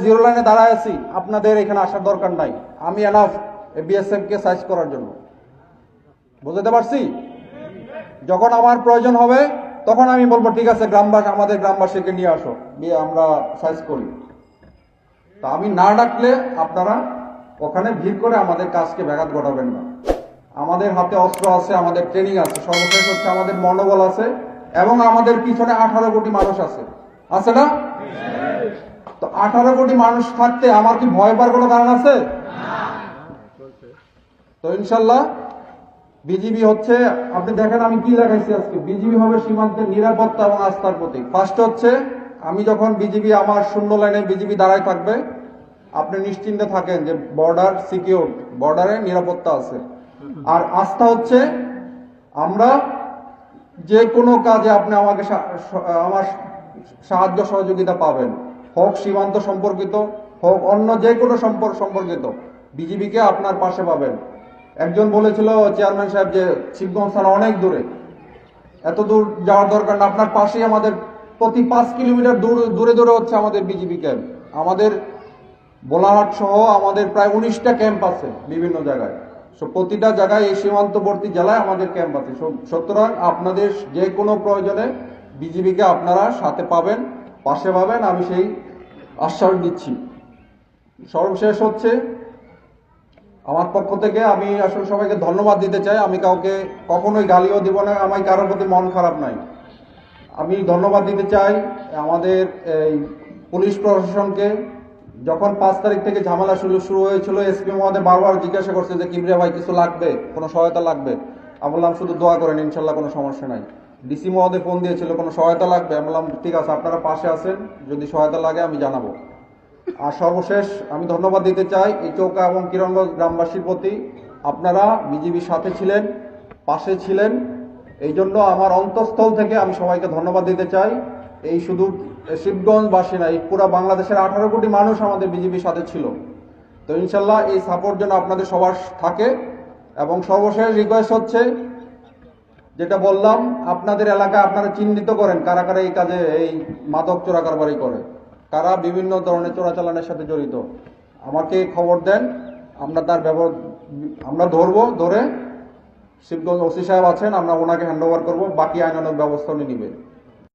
Zero লাইনে দাঁড়ায় আছি, আপনাদের এখানে আসার দরকার নাই। আমি এনাফ বিএসএফ কে সাইজ করার জন্য। বুঝতে পারছি? যখন আমার প্রয়োজন হবে তখন আমি বলবো ঠিক আছে গ্রামবাসী, আমাদের গ্রামবাসীকে নিয়ে আসো, নিয়ে আমরা সাইজ করি। তা আমি না ডাকলে আপনারা ওখানে ভিড় করে আমাদের কাজকে ব্যাঘাত ঘটাবেন না। আমাদের হাতে অস্ত্র আছে, আমাদের ট্রেনিং আছে, সর্বশেষ হচ্ছে আমাদের মনোবল আছে, এবং আমাদের পিছনে 18 কোটি মানুষ আছে, আছে না? তো 18 কোটি মানুষ থাকতে আমার কি ভয় পাওয়ার কোনো কারণ আছে? তো ইনশাল্লাহ বিজিবি হচ্ছে, আপনি দেখেন আমি কি লেখাইছি আজকে, বিজিবি হবে সীমান্তের নিরাপত্তা এবং আস্থার প্রতীক। ফার্স্ট হচ্ছে আমি যখন বিজিবি, আমার শূন্য লাইনে বিজিবি দাঁড়ায় থাকবে, আপনি নিশ্চিন্তে থাকেন যে বর্ডার সিকিউর, বর্ডারে নিরাপত্তা আছে। আর আস্থা হচ্ছে আমরা যে কোনো কাজে আপনি আমাকে আমার সাহায্য সহযোগিতা পাবেন, হোক সীমান্ত সম্পর্কিত, হোক অন্য যে কোনো সম্পর্কিত, বিজিবিকে আপনার পাশে পাবেন। একজন বলেছিল চেয়ারম্যান সাহেব যে শিবগঞ্জ থানা অনেক দূরে, এত দূর যাওয়ার দরকার না, আপনার পাশেই আমাদের প্রতি 5 কিলোমিটার দূরে দূরে হচ্ছে আমাদের বিজিবি ক্যাম্প। আমাদের বোলাহাট সহ আমাদের প্রায় 19টা ক্যাম্প আছে বিভিন্ন জায়গায়। প্রতিটা জায়গায় এই সীমান্তবর্তী জেলায় আমাদের ক্যাম্প আছে। সুতরাং আপনাদের যে কোনো প্রয়োজনে বিজিবিকে আপনারা সাথে পাবেন, পাশে পাবেন, আমি সেই আশ্বাস দিচ্ছি। সর্বশেষ হচ্ছে আমার পক্ষ থেকে আমি আসলে সবাইকে ধন্যবাদ দিতে চাই। আমি কাউকে কখনোই গালিও দিব না, আমার কারোর প্রতি মন খারাপ নাই। আমি ধন্যবাদ দিতে চাই আমাদের এই পুলিশ প্রশাসনকে। যখন 5 তারিখ থেকে ঝামেলা শুরু হয়েছিল, এসপি মহোদয় বারবার জিজ্ঞাসা করছে যে কিবরিয়া ভাই কিছু লাগবে, কোনো সহায়তা লাগবে? আমি বললাম শুধু দোয়া করেন, ইনশাল্লাহ কোনো সমস্যা নাই। ডিসি মহোদয় ফোন দিয়েছিল কোনো সহায়তা লাগবে, আমি বললাম ঠিক আছে আপনারা পাশে আছেন, যদি সহায়তা লাগে আমি জানাবো। আর সর্বশেষ আমি ধন্যবাদ দিতে চাই এই চৌকা এবং কিরণগঞ্জ গ্রামবাসীর প্রতি। আপনারা বিজিবির সাথে ছিলেন, পাশে ছিলেন, এই জন্য আমার অন্তঃস্থল থেকে আমি সবাইকে ধন্যবাদ দিতে চাই। এই শুধু শিবগঞ্জবাসী না, এই পুরো বাংলাদেশের 18 কোটি মানুষ আমাদের বিজিবির সাথে ছিল। তো ইনশাল্লাহ এই সাপোর্ট যেন আপনাদের সবার থাকে। এবং সর্বশেষ রিকোয়েস্ট হচ্ছে, যেটা বললাম, আপনাদের এলাকায় আপনারা চিহ্নিত করেন কারা কারা এই কাজে, এই মাদক চোরা কারবারি করে, কারা বিভিন্ন ধরনের চোরাচালানের সাথে জড়িত, আমাকে খবর দেন। আমরা তার আমরা ধরে শিবগঞ্জ ওসি সাহেব আছেন, আমরা ওনাকে হ্যান্ড ওভার করবো, বাকি আইনানুগ ব্যবস্থা উনি নেবেন।